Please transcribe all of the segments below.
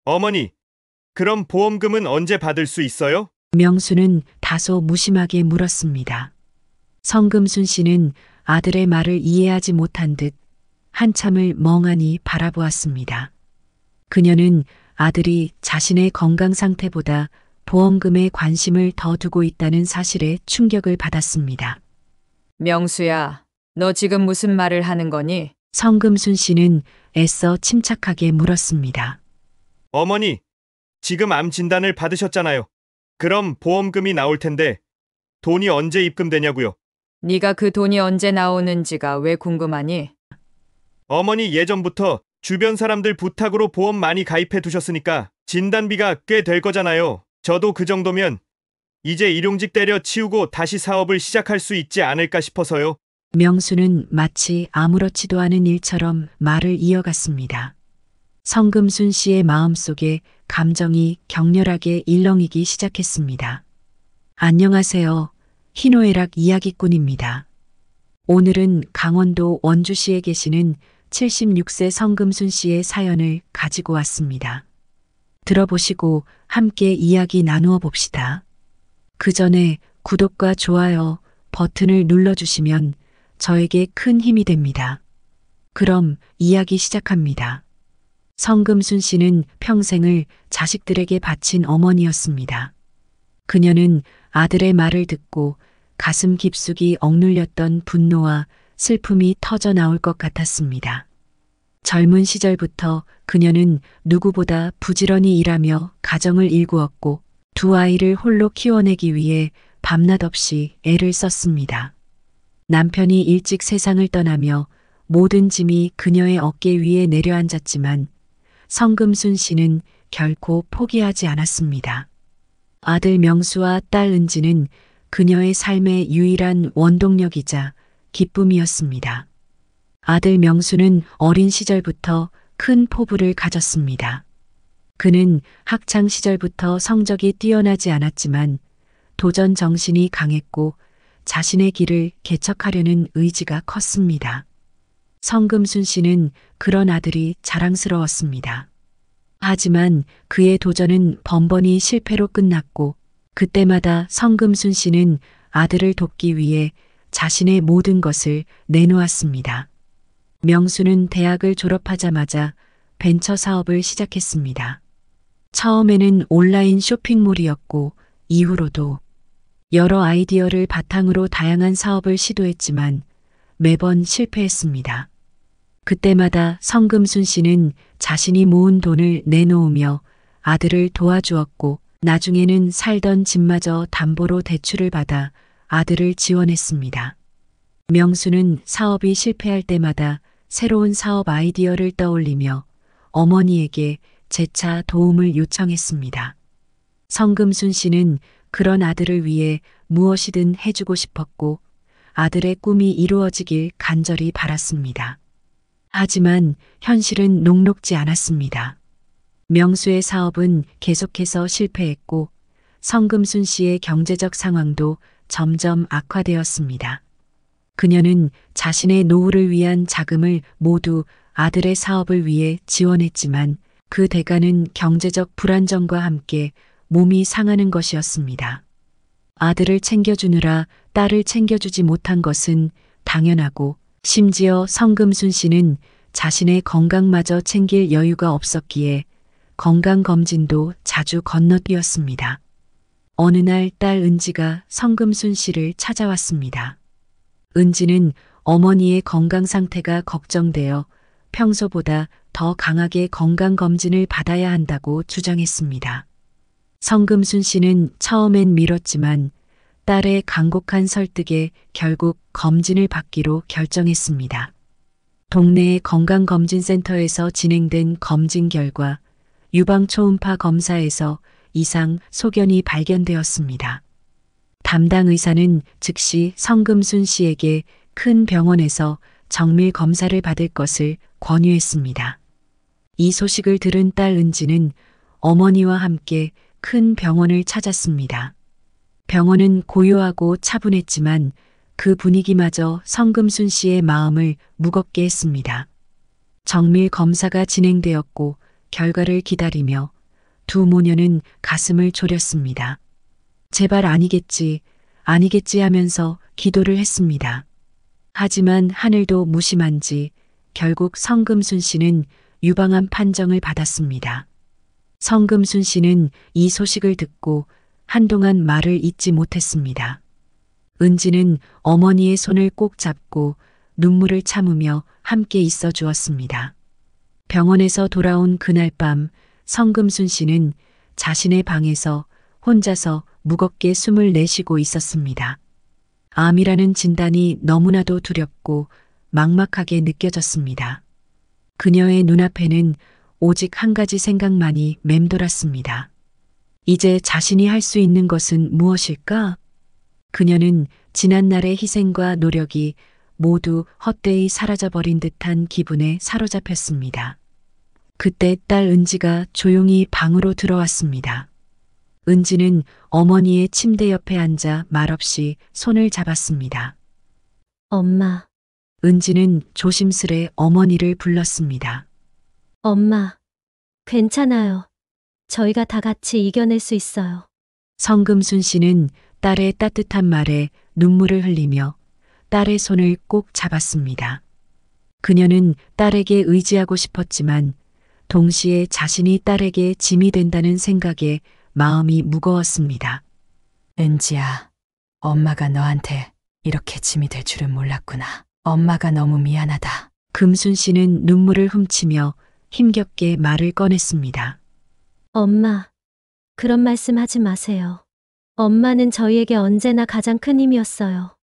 어머니, 그럼 보험금은 언제 받을 수 있어요? 명수는 다소 무심하게 물었습니다. 성금순 씨는 아들의 말을 이해하지 못한 듯 한참을 멍하니 바라보았습니다. 그녀는 아들이 자신의 건강 상태보다 보험금에 관심을 더 두고 있다는 사실에 충격을 받았습니다. 명수야, 너 지금 무슨 말을 하는 거니? 성금순 씨는 애써 침착하게 물었습니다. 어머니, 지금 암 진단을 받으셨잖아요. 그럼 보험금이 나올 텐데 돈이 언제 입금되냐고요? 네가 그 돈이 언제 나오는지가 왜 궁금하니? 어머니 예전부터 주변 사람들 부탁으로 보험 많이 가입해 두셨으니까 진단비가 꽤 될 거잖아요. 저도 그 정도면 이제 일용직 때려 치우고 다시 사업을 시작할 수 있지 않을까 싶어서요. 명수는 마치 아무렇지도 않은 일처럼 말을 이어갔습니다. 성금순 씨의 마음속에 감정이 격렬하게 일렁이기 시작했습니다. 안녕하세요. 희노애락 이야기꾼입니다. 오늘은 강원도 원주시에 계시는 76세 성금순 씨의 사연을 가지고 왔습니다. 들어보시고 함께 이야기 나누어 봅시다. 그 전에 구독과 좋아요 버튼을 눌러주시면 저에게 큰 힘이 됩니다. 그럼 이야기 시작합니다. 성금순 씨는 평생을 자식들에게 바친 어머니였습니다. 그녀는 아들의 말을 듣고 가슴 깊숙이 억눌렸던 분노와 슬픔이 터져 나올 것 같았습니다. 젊은 시절부터 그녀는 누구보다 부지런히 일하며 가정을 일구었고 두 아이를 홀로 키워내기 위해 밤낮 없이 애를 썼습니다. 남편이 일찍 세상을 떠나며 모든 짐이 그녀의 어깨 위에 내려앉았지만 성금순 씨는 결코 포기하지 않았습니다. 아들 명수와 딸 은지는 그녀의 삶의 유일한 원동력이자 기쁨이었습니다. 아들 명수는 어린 시절부터 큰 포부를 가졌습니다. 그는 학창 시절부터 성적이 뛰어나지 않았지만 도전 정신이 강했고 자신의 길을 개척하려는 의지가 컸습니다. 성금순 씨는 그런 아들이 자랑스러웠습니다. 하지만 그의 도전은 번번이 실패로 끝났고 그때마다 성금순 씨는 아들을 돕기 위해 자신의 모든 것을 내놓았습니다. 명수는 대학을 졸업하자마자 벤처 사업을 시작했습니다. 처음에는 온라인 쇼핑몰이었고 이후로도 여러 아이디어를 바탕으로 다양한 사업을 시도했지만 매번 실패했습니다. 그때마다 성금순 씨는 자신이 모은 돈을 내놓으며 아들을 도와주었고 나중에는 살던 집마저 담보로 대출을 받아 아들을 지원했습니다. 명수는 사업이 실패할 때마다 새로운 사업 아이디어를 떠올리며 어머니에게 재차 도움을 요청했습니다. 성금순 씨는 그런 아들을 위해 무엇이든 해주고 싶었고 아들의 꿈이 이루어지길 간절히 바랐습니다. 하지만 현실은 녹록지 않았습니다. 명수의 사업은 계속해서 실패했고 성금순 씨의 경제적 상황도 점점 악화되었습니다. 그녀는 자신의 노후를 위한 자금을 모두 아들의 사업을 위해 지원했지만 그 대가는 경제적 불안정과 함께 몸이 상하는 것이었습니다. 아들을 챙겨주느라 딸을 챙겨주지 못한 것은 당연하고 심지어 성금순 씨는 자신의 건강마저 챙길 여유가 없었기에 건강검진도 자주 건너뛰었습니다. 어느 날 딸 은지가 성금순 씨를 찾아왔습니다. 은지는 어머니의 건강 상태가 걱정되어 평소보다 더 강하게 건강검진을 받아야 한다고 주장했습니다. 성금순 씨는 처음엔 미뤘지만 딸의 간곡한 설득에 결국 검진을 받기로 결정했습니다. 동네의 건강검진센터에서 진행된 검진 결과 유방초음파 검사에서 이상 소견이 발견되었습니다. 담당 의사는 즉시 성금순 씨에게 큰 병원에서 정밀 검사를 받을 것을 권유했습니다. 이 소식을 들은 딸 은지는 어머니와 함께 큰 병원을 찾았습니다. 병원은 고요하고 차분했지만 그 분위기마저 성금순 씨의 마음을 무겁게 했습니다. 정밀 검사가 진행되었고 결과를 기다리며 두 모녀는 가슴을 졸였습니다. 제발 아니겠지, 아니겠지 하면서 기도를 했습니다. 하지만 하늘도 무심한지 결국 성금순 씨는 유방암 판정을 받았습니다. 성금순 씨는 이 소식을 듣고 한동안 말을 잇지 못했습니다. 은지는 어머니의 손을 꼭 잡고 눈물을 참으며 함께 있어 주었습니다. 병원에서 돌아온 그날 밤 성금순 씨는 자신의 방에서 혼자서 무겁게 숨을 내쉬고 있었습니다. 암이라는 진단이 너무나도 두렵고 막막하게 느껴졌습니다. 그녀의 눈앞에는 오직 한 가지 생각만이 맴돌았습니다. 이제 자신이 할 수 있는 것은 무엇일까? 그녀는 지난날의 희생과 노력이 모두 헛되이 사라져버린 듯한 기분에 사로잡혔습니다. 그때 딸 은지가 조용히 방으로 들어왔습니다. 은지는 어머니의 침대 옆에 앉아 말없이 손을 잡았습니다. 엄마, 은지는 조심스레 어머니를 불렀습니다. 엄마, 괜찮아요. 저희가 다 같이 이겨낼 수 있어요. 성금순 씨는 딸의 따뜻한 말에 눈물을 흘리며 딸의 손을 꼭 잡았습니다. 그녀는 딸에게 의지하고 싶었지만 동시에 자신이 딸에게 짐이 된다는 생각에 마음이 무거웠습니다. 은지야, 엄마가 너한테 이렇게 짐이 될 줄은 몰랐구나. 엄마가 너무 미안하다. 금순 씨는 눈물을 훔치며 힘겹게 말을 꺼냈습니다. 엄마, 그런 말씀 하지 마세요. 엄마는 저희에게 언제나 가장 큰 힘이었어요.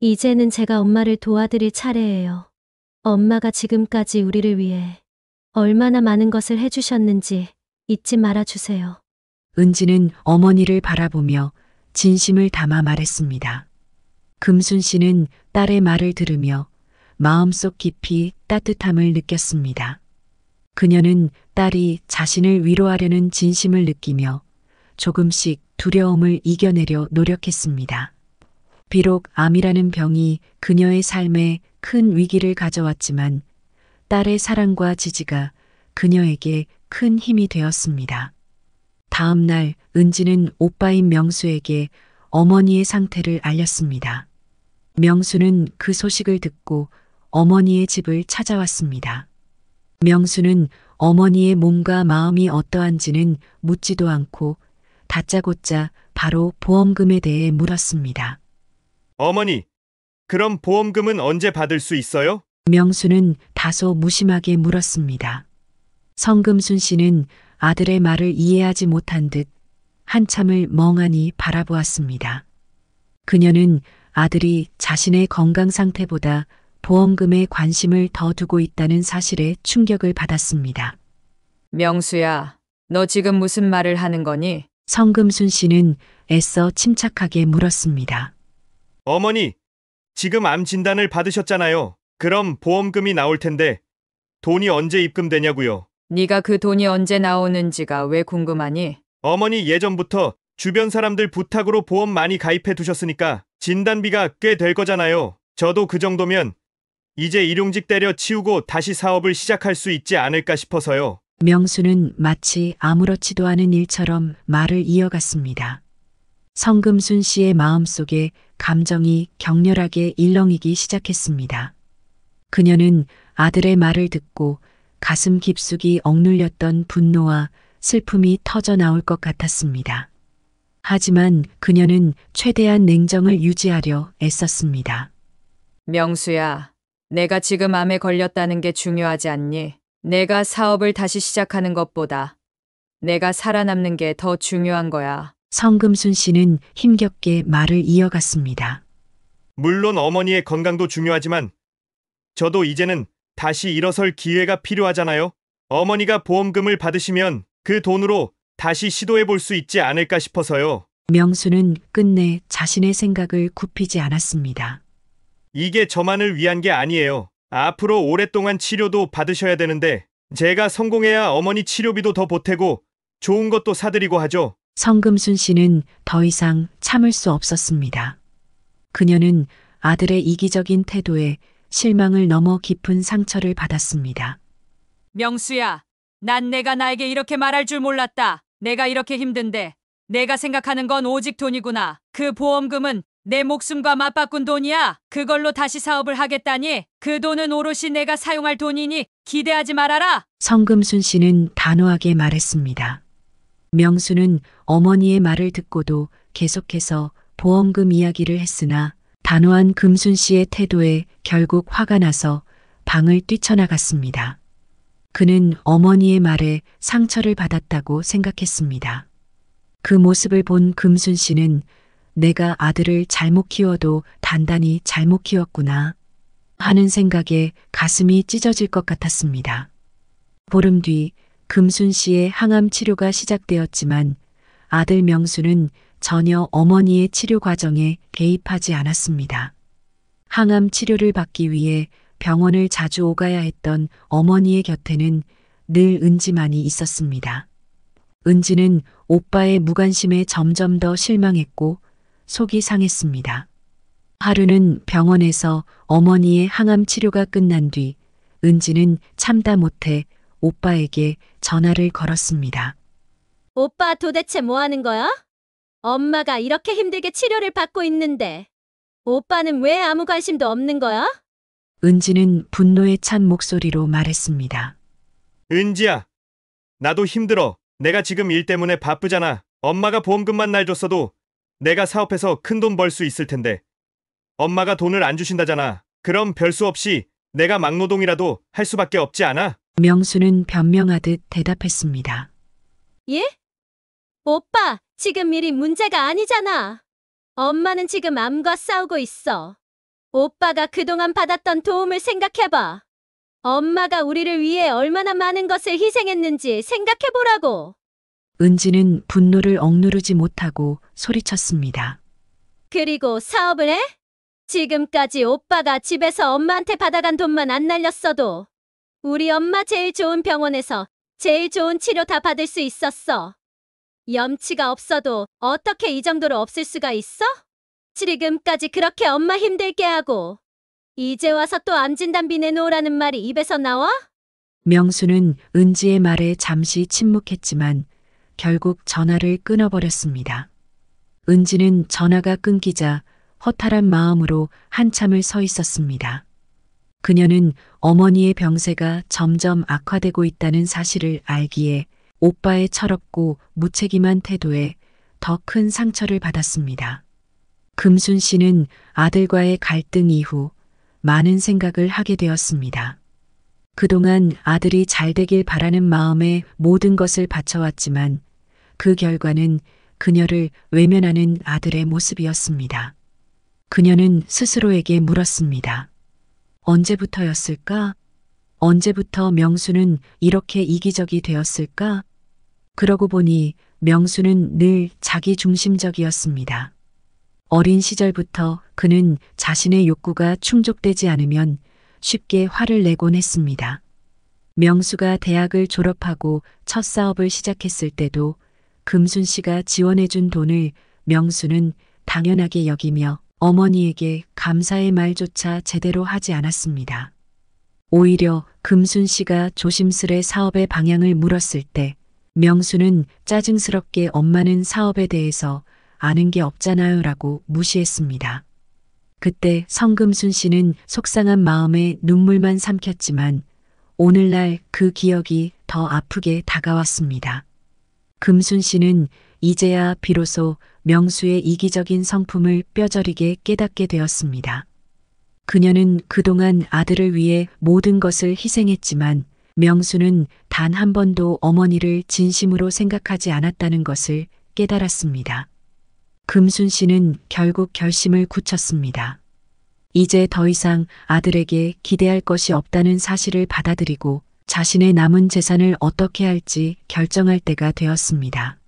이제는 제가 엄마를 도와드릴 차례예요. 엄마가 지금까지 우리를 위해 얼마나 많은 것을 해주셨는지 잊지 말아주세요. 은지는 어머니를 바라보며 진심을 담아 말했습니다. 금순 씨는 딸의 말을 들으며 마음속 깊이 따뜻함을 느꼈습니다. 그녀는 딸이 자신을 위로하려는 진심을 느끼며 조금씩 두려움을 이겨내려 노력했습니다. 비록 암이라는 병이 그녀의 삶에 큰 위기를 가져왔지만 딸의 사랑과 지지가 그녀에게 큰 힘이 되었습니다. 다음 날 은지는 오빠인 명수에게 어머니의 상태를 알렸습니다. 명수는 그 소식을 듣고 어머니의 집을 찾아왔습니다. 명수는 어머니의 몸과 마음이 어떠한지는 묻지도 않고 다짜고짜 바로 보험금에 대해 물었습니다. 어머니, 그럼 보험금은 언제 받을 수 있어요? 명수는 다소 무심하게 물었습니다. 성금순 씨는 아들의 말을 이해하지 못한 듯 한참을 멍하니 바라보았습니다. 그녀는 아들이 자신의 건강 상태보다 보험금에 관심을 더 두고 있다는 사실에 충격을 받았습니다. 명수야, 너 지금 무슨 말을 하는 거니? 성금순 씨는 애써 침착하게 물었습니다. 어머니, 지금 암 진단을 받으셨잖아요. 그럼 보험금이 나올 텐데 돈이 언제 입금되냐고요? 네가 그 돈이 언제 나오는지가 왜 궁금하니? 어머니 예전부터 주변 사람들 부탁으로 보험 많이 가입해 두셨으니까 진단비가 꽤 될 거잖아요. 저도 그 정도면 이제 일용직 때려 치우고 다시 사업을 시작할 수 있지 않을까 싶어서요. 명수는 마치 아무렇지도 않은 일처럼 말을 이어갔습니다. 성금순 씨의 마음속에 감정이 격렬하게 일렁이기 시작했습니다. 그녀는 아들의 말을 듣고 가슴 깊숙이 억눌렸던 분노와 슬픔이 터져 나올 것 같았습니다. 하지만 그녀는 최대한 냉정을 유지하려 애썼습니다. 명수야, 내가 지금 암에 걸렸다는 게 중요하지 않니? 내가 사업을 다시 시작하는 것보다 내가 살아남는 게 더 중요한 거야. 성금순 씨는 힘겹게 말을 이어갔습니다. 물론 어머니의 건강도 중요하지만 저도 이제는 다시 일어설 기회가 필요하잖아요. 어머니가 보험금을 받으시면 그 돈으로 다시 시도해 볼 수 있지 않을까 싶어서요. 명수는 끝내 자신의 생각을 굽히지 않았습니다. 이게 저만을 위한 게 아니에요. 앞으로 오랫동안 치료도 받으셔야 되는데 제가 성공해야 어머니 치료비도 더 보태고 좋은 것도 사드리고 하죠. 성금순 씨는 더 이상 참을 수 없었습니다. 그녀는 아들의 이기적인 태도에 실망을 넘어 깊은 상처를 받았습니다. 명수야, 난 내가 나에게 이렇게 말할 줄 몰랐다. 내가 이렇게 힘든데 내가 생각하는 건 오직 돈이구나. 그 보험금은 내 목숨과 맞바꾼 돈이야. 그걸로 다시 사업을 하겠다니 그 돈은 오롯이 내가 사용할 돈이니 기대하지 말아라. 성금순 씨는 단호하게 말했습니다. 명수는 어머니의 말을 듣고도 계속해서 보험금 이야기를 했으나 단호한 금순 씨의 태도에 결국 화가 나서 방을 뛰쳐나갔습니다. 그는 어머니의 말에 상처를 받았다고 생각했습니다. 그 모습을 본 금순 씨는 내가 아들을 잘못 키워도 단단히 잘못 키웠구나 하는 생각에 가슴이 찢어질 것 같았습니다. 보름 뒤 금순 씨의 항암 치료가 시작되었지만 아들 명수는 전혀 어머니의 치료 과정에 개입하지 않았습니다. 항암 치료를 받기 위해 병원을 자주 오가야 했던 어머니의 곁에는 늘 은지만이 있었습니다. 은지는 오빠의 무관심에 점점 더 실망했고 속이 상했습니다. 하루는 병원에서 어머니의 항암 치료가 끝난 뒤 은지는 참다 못해 오빠에게 전화를 걸었습니다. 오빠 도대체 뭐 하는 거야? 엄마가 이렇게 힘들게 치료를 받고 있는데 오빠는 왜 아무 관심도 없는 거야? 은지는 분노에 찬 목소리로 말했습니다. 은지야, 나도 힘들어. 내가 지금 일 때문에 바쁘잖아. 엄마가 보험금만 날 줬어도 내가 사업해서 큰 돈 벌 수 있을 텐데. 엄마가 돈을 안 주신다잖아. 그럼 별수 없이 내가 막노동이라도 할 수밖에 없지 않아? 명수는 변명하듯 대답했습니다. 예? 오빠, 지금 일이 문제가 아니잖아. 엄마는 지금 암과 싸우고 있어. 오빠가 그동안 받았던 도움을 생각해봐. 엄마가 우리를 위해 얼마나 많은 것을 희생했는지 생각해보라고. 은지는 분노를 억누르지 못하고 소리쳤습니다. 그리고 사업을 해? 지금까지 오빠가 집에서 엄마한테 받아간 돈만 안 날렸어도 우리 엄마 제일 좋은 병원에서 제일 좋은 치료 다 받을 수 있었어. 염치가 없어도 어떻게 이 정도로 없을 수가 있어? 지금까지 그렇게 엄마 힘들게 하고 이제 와서 또 암 진단비 내놓으라는 말이 입에서 나와? 명수는 은지의 말에 잠시 침묵했지만 결국 전화를 끊어버렸습니다. 은지는 전화가 끊기자 허탈한 마음으로 한참을 서 있었습니다. 그녀는 어머니의 병세가 점점 악화되고 있다는 사실을 알기에 오빠의 철없고 무책임한 태도에 더 큰 상처를 받았습니다. 금순 씨는 아들과의 갈등 이후 많은 생각을 하게 되었습니다. 그동안 아들이 잘 되길 바라는 마음에 모든 것을 바쳐왔지만 그 결과는 그녀를 외면하는 아들의 모습이었습니다. 그녀는 스스로에게 물었습니다. 언제부터였을까? 언제부터 명수는 이렇게 이기적이 되었을까? 그러고 보니 명수는 늘 자기 중심적이었습니다. 어린 시절부터 그는 자신의 욕구가 충족되지 않으면 쉽게 화를 내곤 했습니다. 명수가 대학을 졸업하고 첫 사업을 시작했을 때도 금순 씨가 지원해준 돈을 명수는 당연하게 여기며 어머니에게 감사의 말조차 제대로 하지 않았습니다. 오히려 금순 씨가 조심스레 사업의 방향을 물었을 때 명수는 짜증스럽게 엄마는 사업에 대해서 아는 게 없잖아요 라고 무시했습니다. 그때 성금순 씨는 속상한 마음에 눈물만 삼켰지만 오늘날 그 기억이 더 아프게 다가왔습니다. 금순 씨는 이제야 비로소 명수의 이기적인 성품을 뼈저리게 깨닫게 되었습니다. 그녀는 그동안 아들을 위해 모든 것을 희생했지만 명수는 단 한 번도 어머니를 진심으로 생각하지 않았다는 것을 깨달았습니다. 금순 씨는 결국 결심을 굳혔습니다. 이제 더 이상 아들에게 기대할 것이 없다는 사실을 받아들이고 자신의 남은 재산을 어떻게 할지 결정할 때가 되었습니다.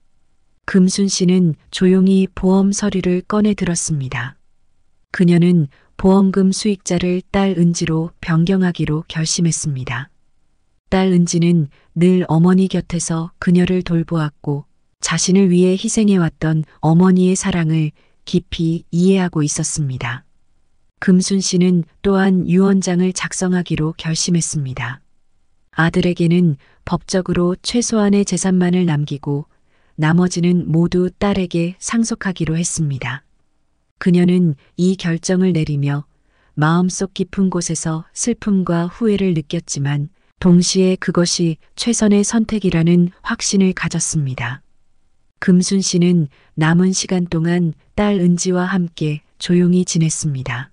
금순 씨는 조용히 보험 서류를 꺼내 들었습니다. 그녀는 보험금 수익자를 딸 은지로 변경하기로 결심했습니다. 딸 은지는 늘 어머니 곁에서 그녀를 돌보았고 자신을 위해 희생해왔던 어머니의 사랑을 깊이 이해하고 있었습니다. 금순 씨는 또한 유언장을 작성하기로 결심했습니다. 아들에게는 법적으로 최소한의 재산만을 남기고 나머지는 모두 딸에게 상속하기로 했습니다. 그녀는 이 결정을 내리며 마음속 깊은 곳에서 슬픔과 후회를 느꼈지만 동시에 그것이 최선의 선택이라는 확신을 가졌습니다. 금순 씨는 남은 시간 동안 딸 은지와 함께 조용히 지냈습니다.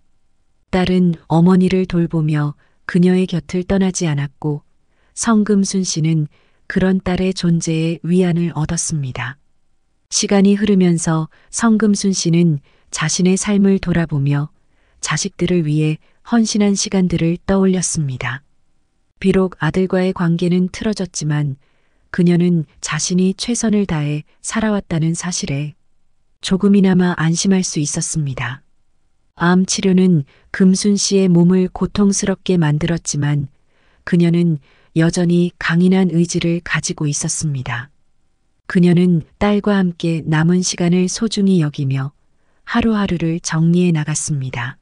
딸은 어머니를 돌보며 그녀의 곁을 떠나지 않았고 성금순 씨는 그런 딸의 존재에 위안을 얻었습니다. 시간이 흐르면서 성금순 씨는 자신의 삶을 돌아보며 자식들을 위해 헌신한 시간들을 떠올렸습니다. 비록 아들과의 관계는 틀어졌지만 그녀는 자신이 최선을 다해 살아왔다는 사실에 조금이나마 안심할 수 있었습니다. 암 치료는 금순 씨의 몸을 고통스럽게 만들었지만 그녀는 여전히 강인한 의지를 가지고 있었습니다. 그녀는 딸과 함께 남은 시간을 소중히 여기며 하루하루를 정리해 나갔습니다.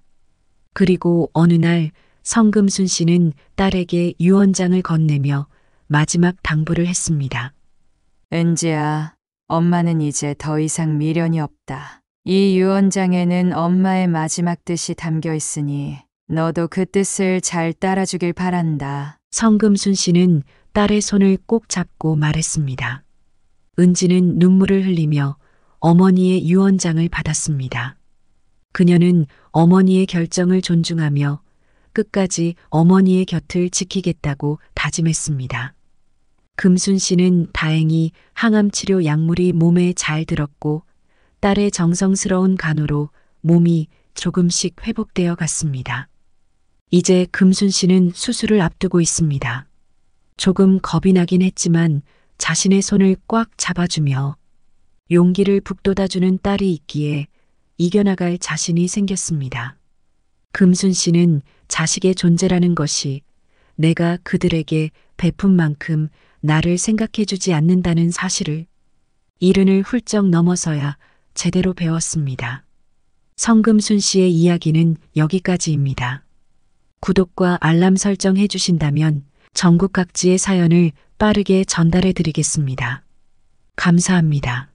그리고 어느 날 성금순 씨는 딸에게 유언장을 건네며 마지막 당부를 했습니다. 은지야, 엄마는 이제 더 이상 미련이 없다. 이 유언장에는 엄마의 마지막 뜻이 담겨 있으니 너도 그 뜻을 잘 따라주길 바란다. 성금순 씨는 딸의 손을 꼭 잡고 말했습니다. 은지는 눈물을 흘리며 어머니의 유언장을 받았습니다. 그녀는 어머니의 결정을 존중하며 끝까지 어머니의 곁을 지키겠다고 다짐했습니다. 금순 씨는 다행히 항암치료 약물이 몸에 잘 들었고 딸의 정성스러운 간호로 몸이 조금씩 회복되어 갔습니다. 이제 금순 씨는 수술을 앞두고 있습니다. 조금 겁이 나긴 했지만 자신의 손을 꽉 잡아주며 용기를 북돋아주는 딸이 있기에 이겨나갈 자신이 생겼습니다. 금순 씨는 자식의 존재라는 것이 내가 그들에게 베푼 만큼 나를 생각해주지 않는다는 사실을 이른을 훌쩍 넘어서야 제대로 배웠습니다. 성금순 씨의 이야기는 여기까지입니다. 구독과 알람 설정해 주신다면 전국 각지의 사연을 빠르게 전달해 드리겠습니다. 감사합니다.